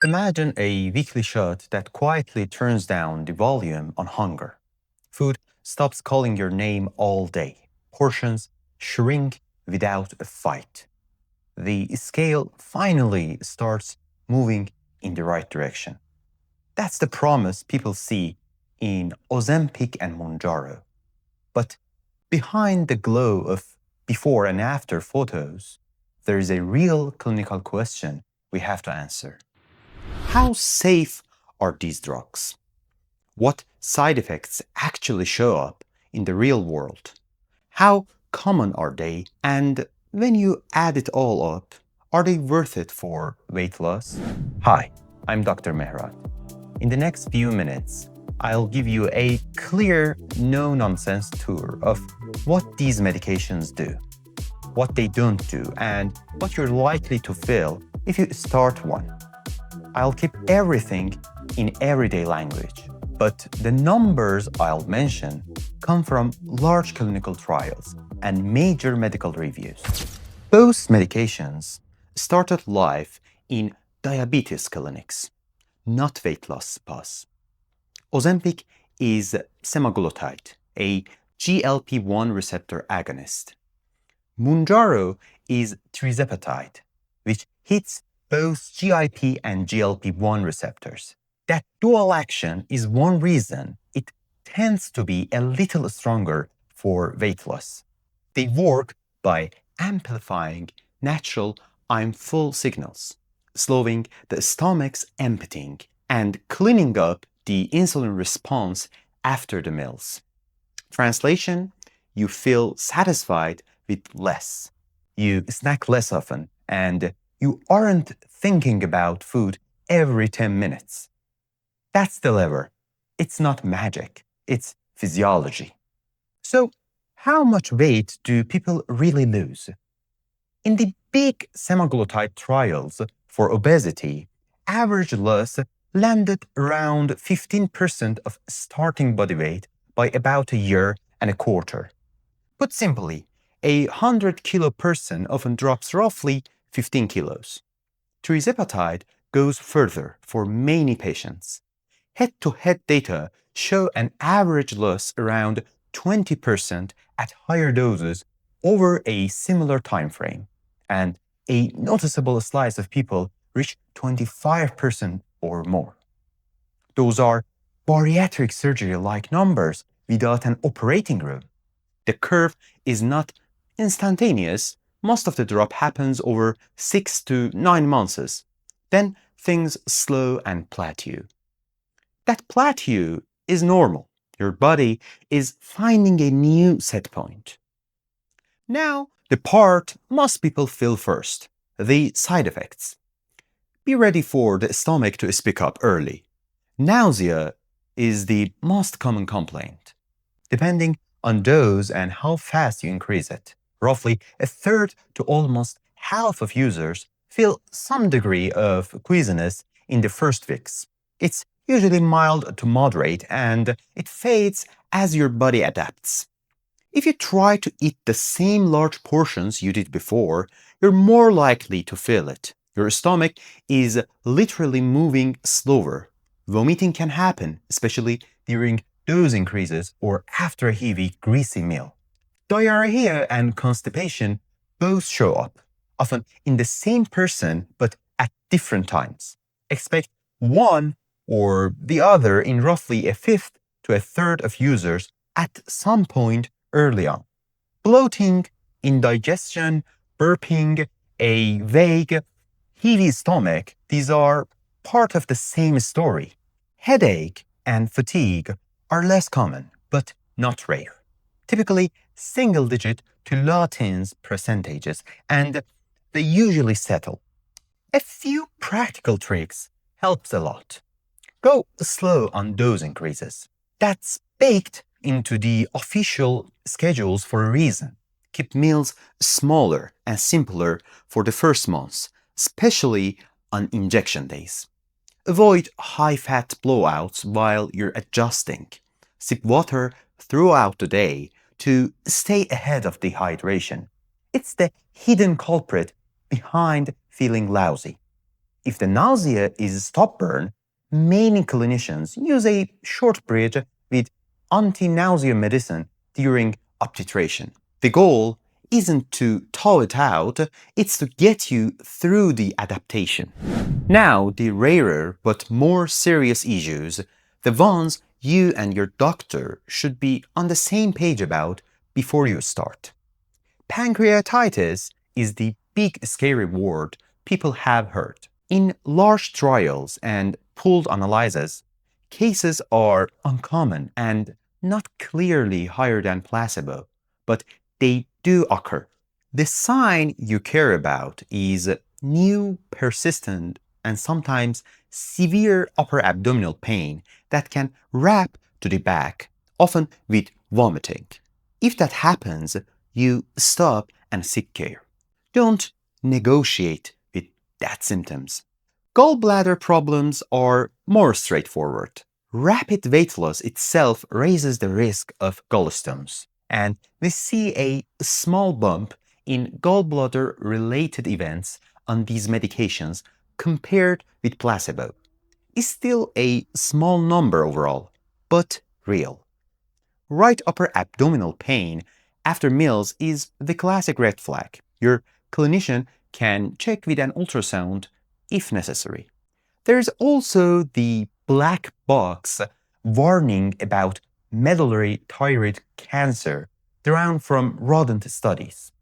Imagine a weekly shot that quietly turns down the volume on hunger. Food stops calling your name all day. Portions shrink without a fight. The scale finally starts moving in the right direction. That's the promise people see in Ozempic and Mounjaro. But behind the glow of before and after photos, there is a real clinical question we have to answer. How safe are these drugs? What side effects actually show up in the real world? How common are they? And when you add it all up, are they worth it for weight loss? Hi, I'm Dr. Mehrat. In the next few minutes, I'll give you a clear, no nonsense tour of what these medications do, what they don't do, and what you're likely to feel if you start one. I'll keep everything in everyday language, but the numbers I'll mention come from large clinical trials and major medical reviews. Both medications started life in diabetes clinics, not weight loss spas. Ozempic is semaglutide, a GLP-1 receptor agonist. Mounjaro is Tirzepatide, which hits both GIP and GLP-1 receptors. That dual action is one reason it tends to be a little stronger for weight loss. They work by amplifying natural I'm full signals, slowing the stomach's emptying, and cleaning up the insulin response after the meals. Translation, you feel satisfied with less. You snack less often, and you aren't thinking about food every 10 minutes. That's the lever. It's not magic, it's physiology. So, how much weight do people really lose? In the big semaglutide trials for obesity, average loss landed around 15% of starting body weight by about a year and a quarter. Put simply, a 100-kilo person often drops roughly 15 kilos. Tirzepatide goes further for many patients. Head-to-head data show an average loss around 20% at higher doses over a similar time frame, and a noticeable slice of people reach 25% or more. Those are bariatric surgery-like numbers without an operating room. The curve is not instantaneous. Most of the drop happens over 6 to 9 months. Then things slow and plateau. That plateau is normal. Your body is finding a new set point. Now, the part most people feel first, the side effects. Be ready for the stomach to speak up early. Nausea is the most common complaint. Depending on dose and how fast you increase it, roughly a third to almost half of users feel some degree of queasiness in the first weeks. It's usually mild to moderate, and it fades as your body adapts. If you try to eat the same large portions you did before, you're more likely to feel it. Your stomach is literally moving slower. Vomiting can happen, especially during dose increases or after a heavy, greasy meal. Diarrhea and constipation both show up, often in the same person but at different times. Expect one or the other in roughly a fifth to a third of users at some point early on. Bloating, indigestion, burping, a vague, heavy stomach, these are part of the same story. Headache and fatigue are less common, but not rare. Typically single-digit to low teens percentages, and they usually settle. A few practical tricks helps a lot. Go slow on dose increases. That's baked into the official schedules for a reason. Keep meals smaller and simpler for the first months, especially on injection days. Avoid high-fat blowouts while you're adjusting. Sip water throughout the day to stay ahead of dehydration. It's the hidden culprit behind feeling lousy. If the nausea is stubborn, many clinicians use a short bridge with anti-nausea medicine during obtubation. The goal isn't to thaw it out, it's to get you through the adaptation. Now, the rarer but more serious issues, the ones you and your doctor should be on the same page about before you start. Pancreatitis is the big scary word people have heard. In large trials and pooled analyses, cases are uncommon and not clearly higher than placebo, but they do occur. The sign you care about is new, persistent, and sometimes severe upper abdominal pain that can wrap to the back, often with vomiting. If that happens, you stop and seek care. Don't negotiate with that symptoms. Gallbladder problems are more straightforward. Rapid weight loss itself raises the risk of gallstones, and we see a small bump in gallbladder-related events on these medications compared with placebo. It's still a small number overall, but real. Right upper abdominal pain after meals is the classic red flag. Your clinician can check with an ultrasound if necessary. There's also the black box warning about medullary thyroid cancer derived from rodent studies.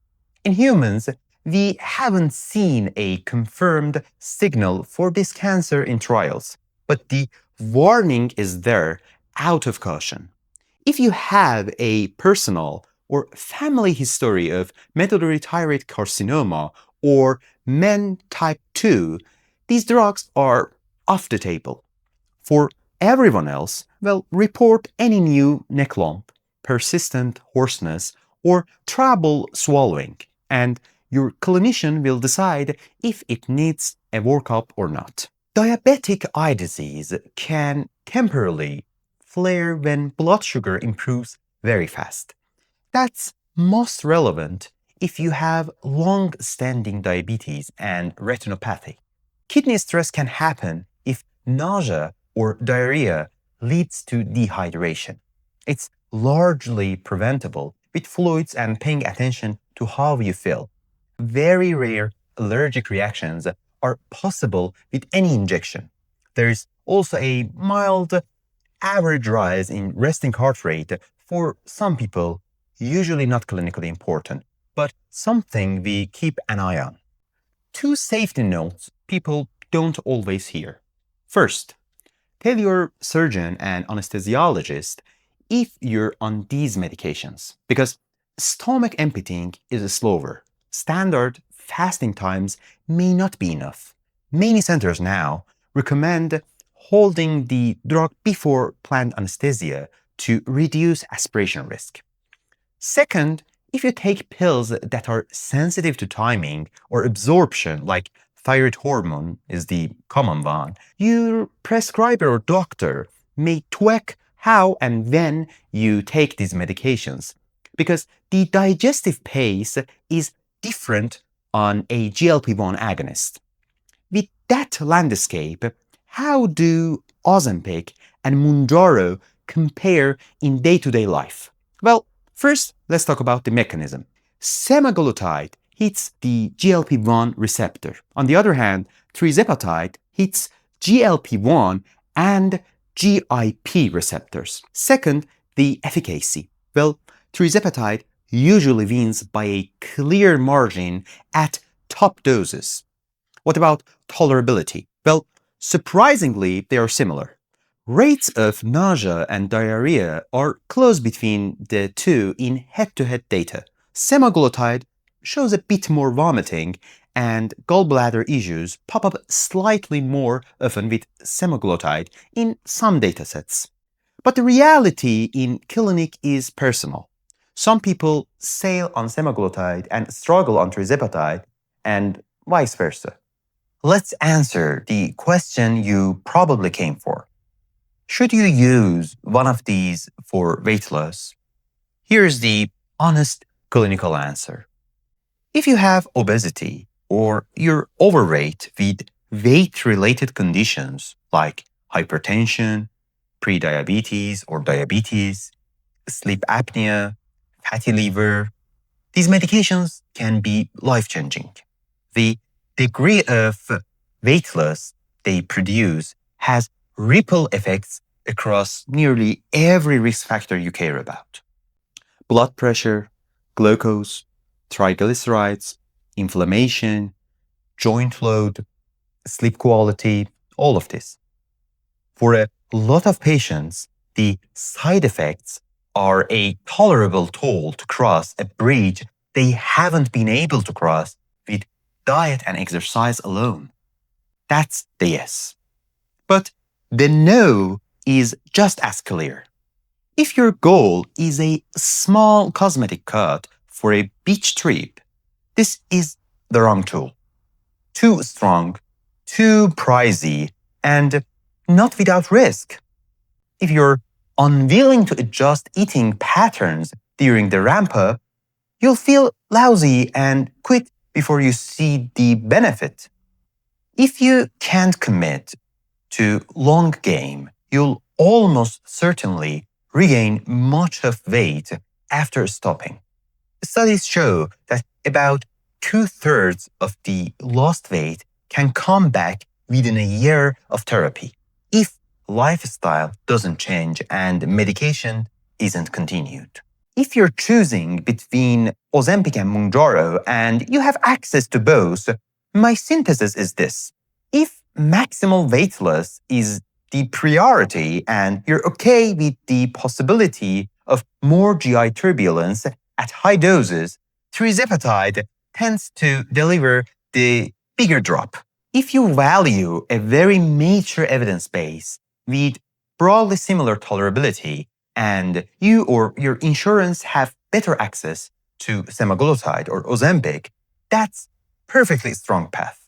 In humans, we haven't seen a confirmed signal for this cancer in trials, but the warning is there out of caution. If you have a personal or family history of medullary thyroid carcinoma or MEN type 2, these drugs are off the table. For everyone else, well, report any new neck lump, persistent hoarseness, or trouble swallowing, and your clinician will decide if it needs a workup or not. Diabetic eye disease can temporarily flare when blood sugar improves very fast. That's most relevant if you have long-standing diabetes and retinopathy. Kidney stress can happen if nausea or diarrhea leads to dehydration. It's largely preventable with fluids and paying attention to how you feel. Very rare allergic reactions are possible with any injection. There's also a mild average rise in resting heart rate for some people, usually not clinically important, but something we keep an eye on. Two safety notes people don't always hear. First, tell your surgeon and anesthesiologist if you're on these medications, because stomach emptying is slower. Standard fasting times may not be enough. Many centers now recommend holding the drug before planned anesthesia to reduce aspiration risk. Second, if you take pills that are sensitive to timing or absorption, like thyroid hormone is the common one, your prescriber or doctor may tweak how and when you take these medications, because the digestive pace is different on a GLP-1 agonist. With that landscape, how do Ozempic and Mounjaro compare in day-to-day life? Well, first, let's talk about the mechanism. Semaglutide hits the GLP-1 receptor. On the other hand, Tirzepatide hits GLP-1 and GIP receptors. Second, the efficacy. Well, Tirzepatide usually wins by a clear margin at top doses. What about tolerability? Well, surprisingly, they are similar. Rates of nausea and diarrhea are close between the two in head-to-head data. Semaglutide shows a bit more vomiting, and gallbladder issues pop up slightly more often with semaglutide in some datasets. But the reality in clinic is personal. Some people sail on semaglutide and struggle on tirzepatide, and vice versa. Let's answer the question you probably came for. Should you use one of these for weight loss? Here's the honest clinical answer. If you have obesity or you're overweight with weight-related conditions like hypertension, prediabetes or diabetes, sleep apnea, fatty liver, these medications can be life-changing. The degree of weight loss they produce has ripple effects across nearly every risk factor you care about. Blood pressure, glucose, triglycerides, inflammation, joint load, sleep quality, all of this. For a lot of patients, the side effects are a tolerable toll to cross a bridge they haven't been able to cross with diet and exercise alone. That's the yes. But the no is just as clear. If your goal is a small cosmetic cut for a beach trip, this is the wrong tool. Too strong, too pricey, and not without risk. If you're unwilling to adjust eating patterns during the ramp up, you'll feel lousy and quit before you see the benefit. If you can't commit to long game, you'll almost certainly regain much of weight after stopping. Studies show that about 2/3 of the lost weight can come back within a year of therapy if lifestyle doesn't change and medication isn't continued. If you're choosing between Ozempic and Mounjaro and you have access to both, my synthesis is this. If maximal weight loss is the priority and you're okay with the possibility of more GI turbulence at high doses, Tirzepatide tends to deliver the bigger drop. If you value a very mature evidence base with broadly similar tolerability and you or your insurance have better access to Semaglutide or Ozempic, that's perfectly strong path.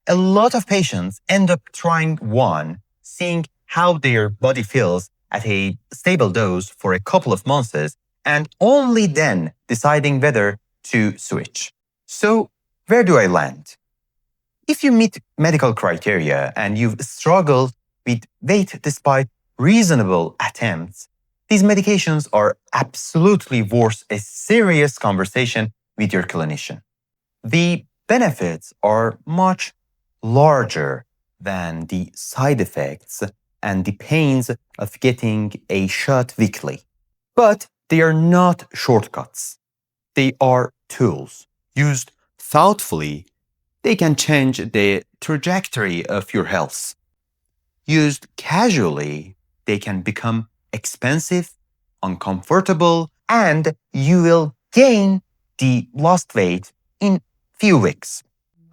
A lot of patients end up trying one, seeing how their body feels at a stable dose for a couple of months, and only then deciding whether to switch. So, where do I land? If you meet medical criteria and you've struggled with weight despite reasonable attempts, these medications are absolutely worth a serious conversation with your clinician. The benefits are much larger than the side effects and the pains of getting a shot weekly. But they are not shortcuts. They are tools. Used thoughtfully, they can change the trajectory of your health. Used casually, they can become expensive, uncomfortable, and you will gain the lost weight in few weeks.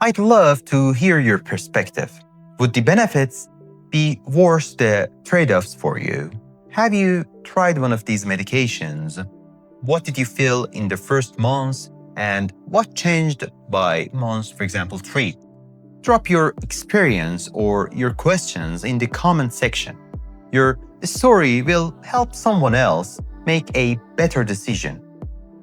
I'd love to hear your perspective. Would the benefits be worth the trade-offs for you? Have you tried one of these medications? What did you feel in the first months and what changed by month, for example, 3? Drop your experience or your questions in the comment section. Your story will help someone else make a better decision.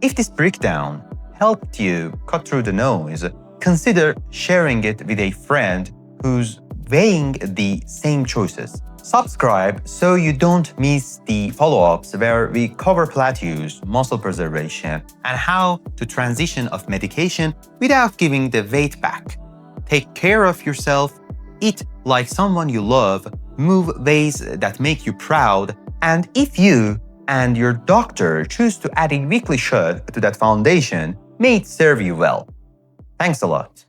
If this breakdown helped you cut through the noise, consider sharing it with a friend who's weighing the same choices. Subscribe so you don't miss the follow-ups where we cover plateaus, muscle preservation, and how to transition off medication without giving the weight back. Take care of yourself, eat like someone you love, move ways that make you proud, and if you and your doctor choose to add a weekly shot to that foundation, may it serve you well. Thanks a lot.